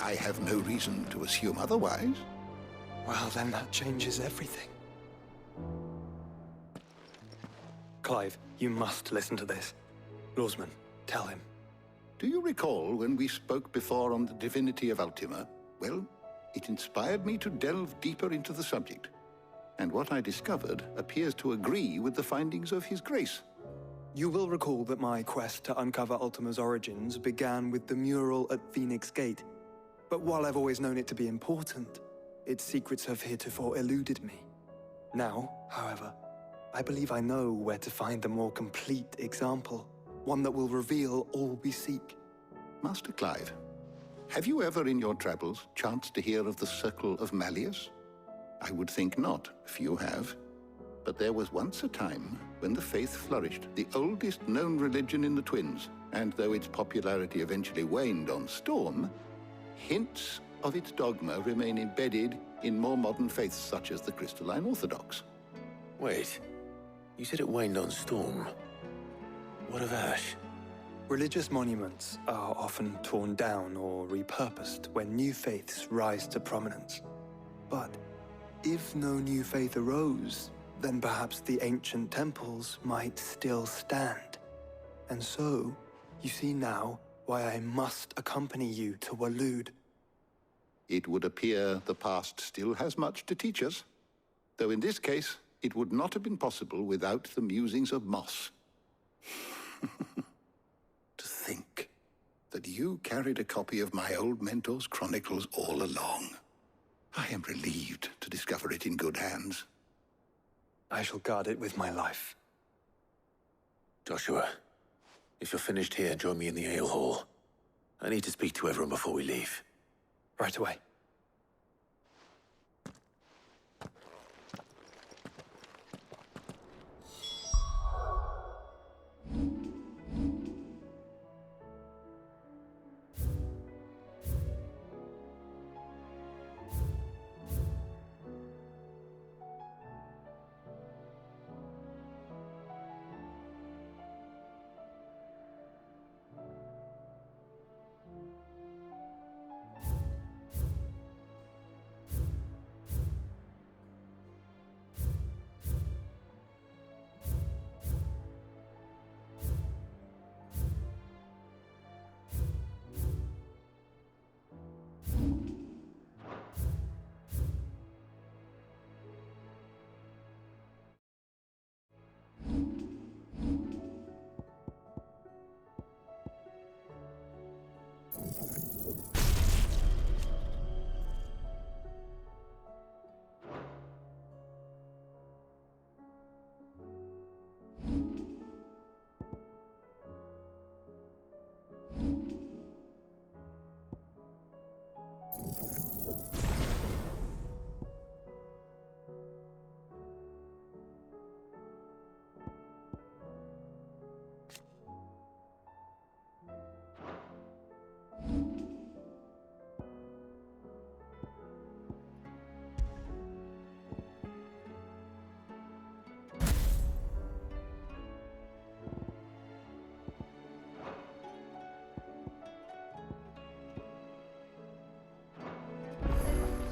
I have no reason to assume otherwise. Well, then that changes everything. Clive, you must listen to this. Lawsman, tell him. Do you recall when we spoke before on the divinity of Ultima? Well, it inspired me to delve deeper into the subject. And what I discovered appears to agree with the findings of His Grace. You will recall that my quest to uncover Ultima's origins began with the mural at Phoenix Gate. But while I've always known it to be important, its secrets have heretofore eluded me. Now, however, I believe I know where to find the more complete example, one that will reveal all we seek. Master Clive, have you ever in your travels chanced to hear of the Circle of Malleus? I would think not, few have. But there was once a time when the faith flourished, the oldest known religion in the Twins, and though its popularity eventually waned on storm, hints of its dogma remain embedded in more modern faiths such as the Crystalline Orthodox. Wait, you said it waned on storm. What of Ash? Religious monuments are often torn down or repurposed when new faiths rise to prominence. But if no new faith arose, then perhaps the ancient temples might still stand. And so, you see now why I must accompany you to Waloed. It would appear the past still has much to teach us, though in this case, it would not have been possible without the musings of Moss. To think that you carried a copy of my old mentor's chronicles all along. I am relieved to discover it in good hands. I shall guard it with my life. Joshua, if you're finished here, join me in the ale hall. I need to speak to everyone before we leave. Right away.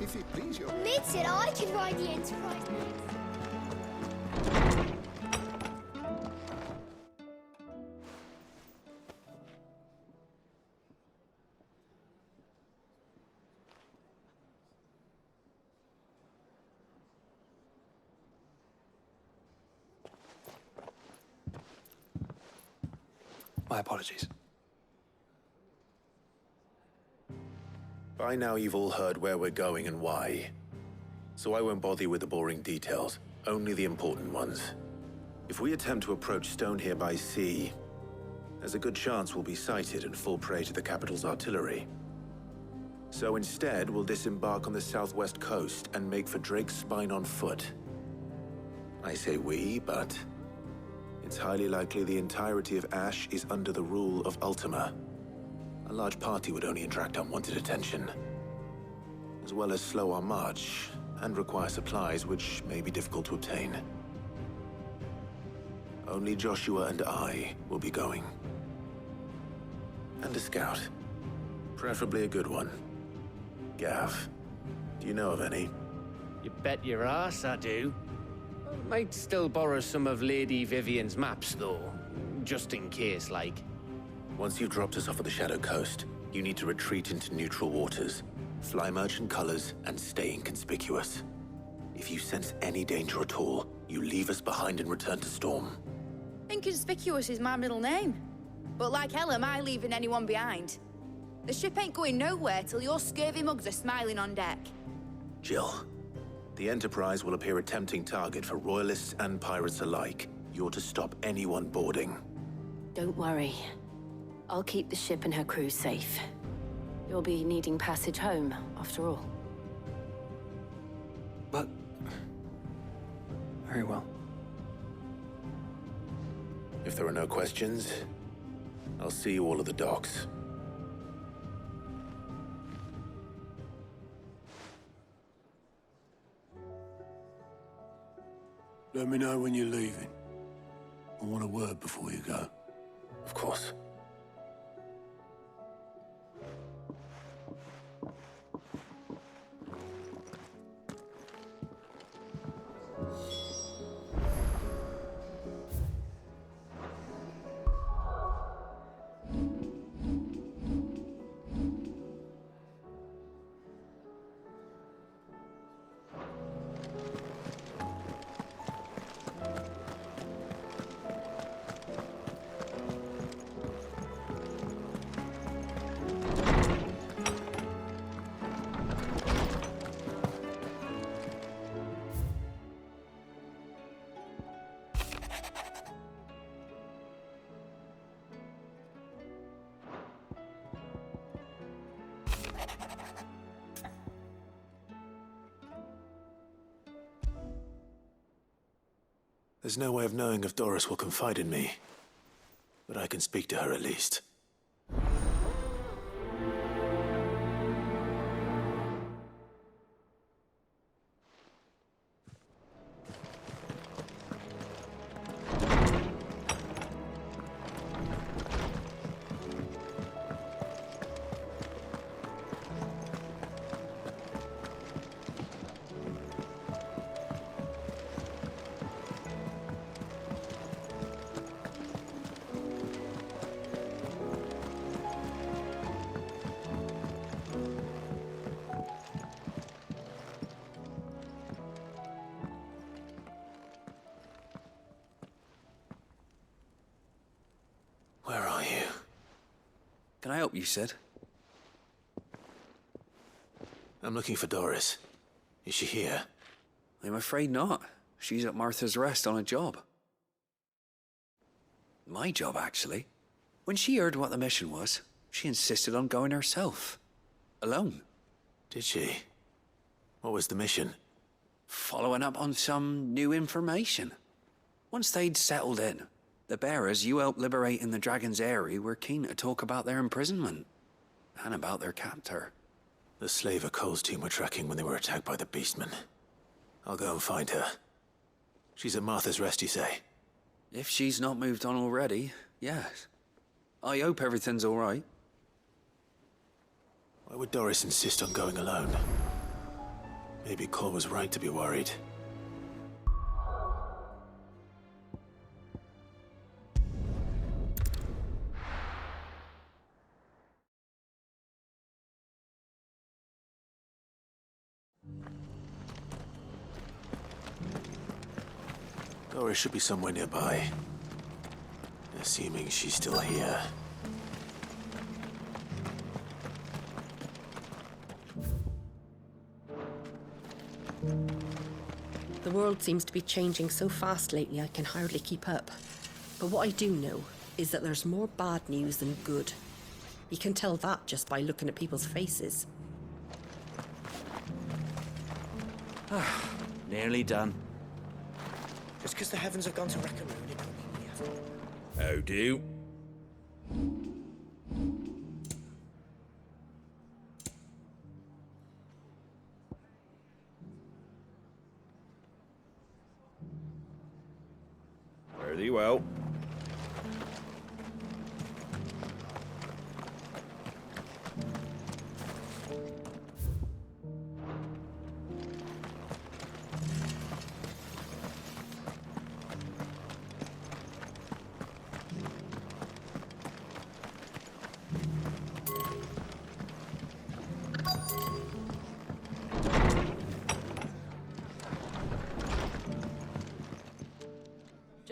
If it please your... Admits it, I can ride the Enterprise. My apologies. By now you've all heard where we're going and why. So I won't bother you with the boring details, only the important ones. If we attempt to approach Stonehere by sea, there's a good chance we'll be sighted and fall prey to the capital's artillery. So instead, we'll disembark on the southwest coast and make for Drake's Spine on foot. I say we, but it's highly likely the entirety of Ash is under the rule of Ultima. A large party would only attract unwanted attention, as well as slow our march and require supplies which may be difficult to obtain. Only Joshua and I will be going. And a scout, preferably a good one. Gav, do you know of any? You bet your ass I do. Might still borrow some of Lady Vivian's maps, though. Just in case, like. Once you've dropped us off at the Shadow Coast, you need to retreat into neutral waters, fly merchant colors, and stay inconspicuous. If you sense any danger at all, you leave us behind and return to Storm. Inconspicuous is my middle name. But like hell am I leaving anyone behind. The ship ain't going nowhere till your scurvy mugs are smiling on deck. Jill, the Enterprise will appear a tempting target for royalists and pirates alike. You're to stop anyone boarding. Don't worry. I'll keep the ship and her crew safe. You'll be needing passage home, after all. But... very well. If there are no questions, I'll see you all at the docks. Let me know when you're leaving. I want a word before you go. Of course. There's no way of knowing if Doris will confide in me, but I can speak to her at least. Where are you? Can I help you, Sid? I'm looking for Doris. Is she here? I'm afraid not. She's at Martha's Rest on a job. My job, actually. When she heard what the mission was, she insisted on going herself. Alone. Did she? What was the mission? Following up on some new information. Once they'd settled in, the bearers you helped liberate in the Dragon's Eyrie were keen to talk about their imprisonment. And about their captor. The slaver Cole's team were tracking when they were attacked by the Beastmen. I'll go and find her. She's at Martha's Rest, you say? If she's not moved on already, yes. I hope everything's all right. Why would Doris insist on going alone? Maybe Cole was right to be worried. Doris should be somewhere nearby. Assuming she's still here. The world seems to be changing so fast lately I can hardly keep up. But what I do know is that there's more bad news than good. You can tell that just by looking at people's faces. Nearly done. Just because the heavens have gone to Rackaroon, it don't mean we have to. Oh, do. Very well.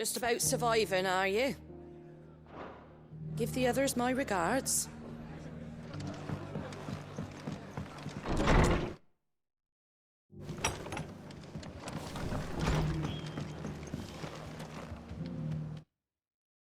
Just about surviving, are you? Give the others my regards.